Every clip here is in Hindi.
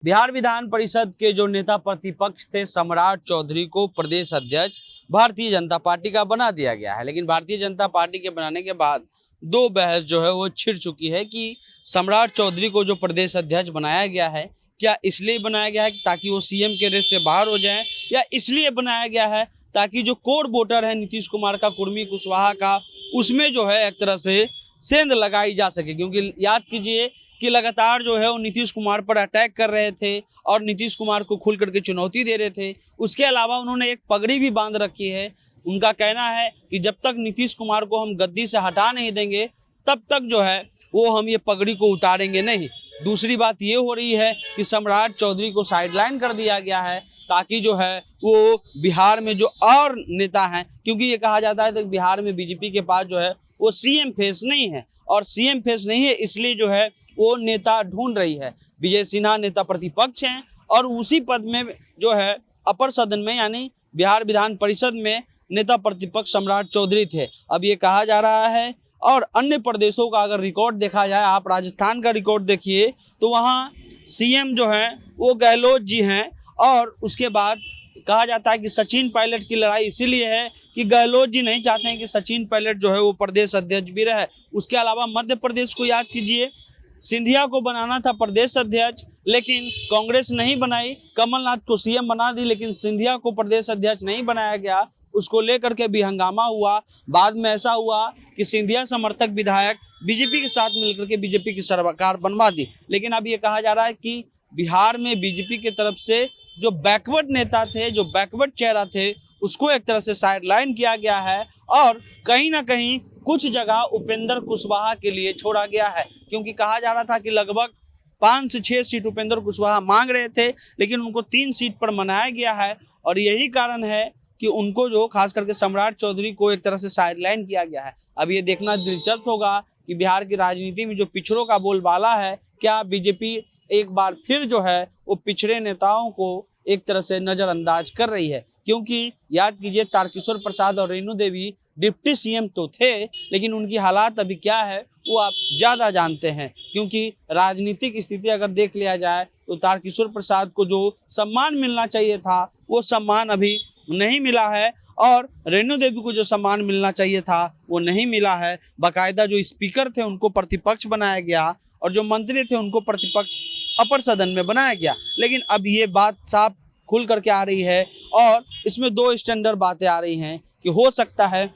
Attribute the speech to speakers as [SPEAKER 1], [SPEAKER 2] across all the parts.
[SPEAKER 1] बिहार विधान परिषद के जो नेता प्रतिपक्ष थे सम्राट चौधरी को प्रदेश अध्यक्ष भारतीय जनता पार्टी का बना दिया गया है। लेकिन भारतीय जनता पार्टी के बनाने के बाद दो बहस जो है वो छिड़ चुकी है कि सम्राट चौधरी को जो प्रदेश अध्यक्ष बनाया गया है, क्या इसलिए बनाया गया है ताकि वो सीएम के रेस से बाहर हो जाएं, या इसलिए बनाया गया है ताकि जो कोर वोटर है नीतीश कुमार का, कुर्मी कुशवाहा का, उसमें जो है एक तरह से सेंध लगाई जा सके। क्योंकि याद कीजिए कि लगातार जो है वो नीतीश कुमार पर अटैक कर रहे थे और नीतीश कुमार को खुल करके चुनौती दे रहे थे। उसके अलावा उन्होंने एक पगड़ी भी बांध रखी है। उनका कहना है कि जब तक नीतीश कुमार को हम गद्दी से हटा नहीं देंगे तब तक जो है वो हम ये पगड़ी को उतारेंगे नहीं। दूसरी बात ये हो रही है कि सम्राट चौधरी को साइडलाइन कर दिया गया है ताकि जो है वो बिहार में जो और नेता हैं, क्योंकि ये कहा जाता है कि बिहार में बीजेपी के पास जो है वो सीएम फेस नहीं है, और सीएम फेस नहीं है इसलिए जो है वो नेता ढूंढ रही है। विजय सिन्हा नेता प्रतिपक्ष हैं और उसी पद में जो है अपर सदन में यानी बिहार विधान परिषद में नेता प्रतिपक्ष सम्राट चौधरी थे। अब ये कहा जा रहा है, और अन्य प्रदेशों का अगर रिकॉर्ड देखा जाए, आप राजस्थान का रिकॉर्ड देखिए तो वहाँ सीएम जो हैं वो गहलोत जी हैं, और उसके बाद कहा जाता है कि सचिन पायलट की लड़ाई इसीलिए है कि गहलोत जी नहीं चाहते हैं कि सचिन पायलट जो है वो प्रदेश अध्यक्ष भी रहे। उसके अलावा मध्य प्रदेश को याद कीजिए, सिंधिया को बनाना था प्रदेश अध्यक्ष, लेकिन कांग्रेस नहीं बनाई, कमलनाथ को सीएम बना दी, लेकिन सिंधिया को प्रदेश अध्यक्ष नहीं बनाया गया। उसको लेकर के भी हंगामा हुआ। बाद में ऐसा हुआ कि सिंधिया समर्थक विधायक बीजेपी के साथ मिलकर के बीजेपी की सरकार बनवा दी। लेकिन अब ये कहा जा रहा है कि बिहार में बीजेपी की तरफ से जो बैकवर्ड नेता थे, जो बैकवर्ड चेहरा थे, उसको एक तरह से साइडलाइन किया गया है, और कहीं ना कहीं कुछ जगह उपेंद्र कुशवाहा के लिए छोड़ा गया है। क्योंकि कहा जा रहा था कि लगभग 5 से 6 सीट उपेंद्र कुशवाहा मांग रहे थे, लेकिन उनको 3 सीट पर मनाया गया है, और यही कारण है कि उनको जो खास करके सम्राट चौधरी को एक तरह से साइडलाइन किया गया है। अब ये देखना दिलचस्प होगा कि बिहार की राजनीति में जो पिछड़ों का बोलबाला है, क्या बीजेपी एक बार फिर जो है वो पिछड़े नेताओं को एक तरह से नजरअंदाज कर रही है। क्योंकि याद कीजिए तारकिशोर प्रसाद और रेणु देवी डिप्टी सीएम तो थे, लेकिन उनकी हालात अभी क्या है वो आप ज़्यादा जानते हैं। क्योंकि राजनीतिक स्थिति अगर देख लिया जाए तो तारकिशोर प्रसाद को जो सम्मान मिलना चाहिए था वो सम्मान अभी नहीं मिला है, और रेणु देवी को जो सम्मान मिलना चाहिए था वो नहीं मिला है। बाकायदा जो स्पीकर थे उनको प्रतिपक्ष बनाया गया, और जो मंत्री थे उनको प्रतिपक्ष अपर सदन में बनाया गया। लेकिन अब ये बात साफ खुल करके आ रही है, और इसमें दो स्टैंडर्ड बातें आ रही हैं कि हो सकता है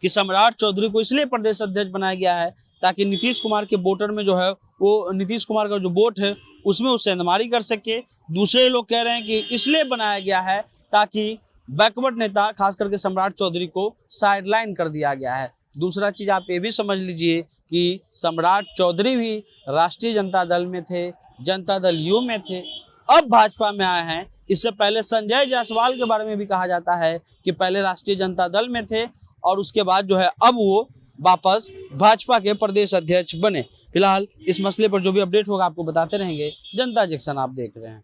[SPEAKER 1] कि सम्राट चौधरी को इसलिए प्रदेश अध्यक्ष बनाया गया है ताकि नीतीश कुमार के वोटर में जो है वो नीतीश कुमार का जो वोट है उसमें वो सेंधमारी कर सके। दूसरे लोग कह रहे हैं कि इसलिए बनाया गया है ताकि बैकवर्ड नेता खास करके सम्राट चौधरी को साइडलाइन कर दिया गया है। दूसरा चीज़ आप ये भी समझ लीजिए कि सम्राट चौधरी भी राष्ट्रीय जनता दल में थे, जनता दल यू में थे, अब भाजपा में आए हैं। इससे पहले संजय जायसवाल के बारे में भी कहा जाता है कि पहले राष्ट्रीय जनता दल में थे और उसके बाद जो है अब वो वापस भाजपा के प्रदेश अध्यक्ष बने। फिलहाल इस मसले पर जो भी अपडेट होगा आपको बताते रहेंगे। जनता जंक्शन आप देख रहे हैं।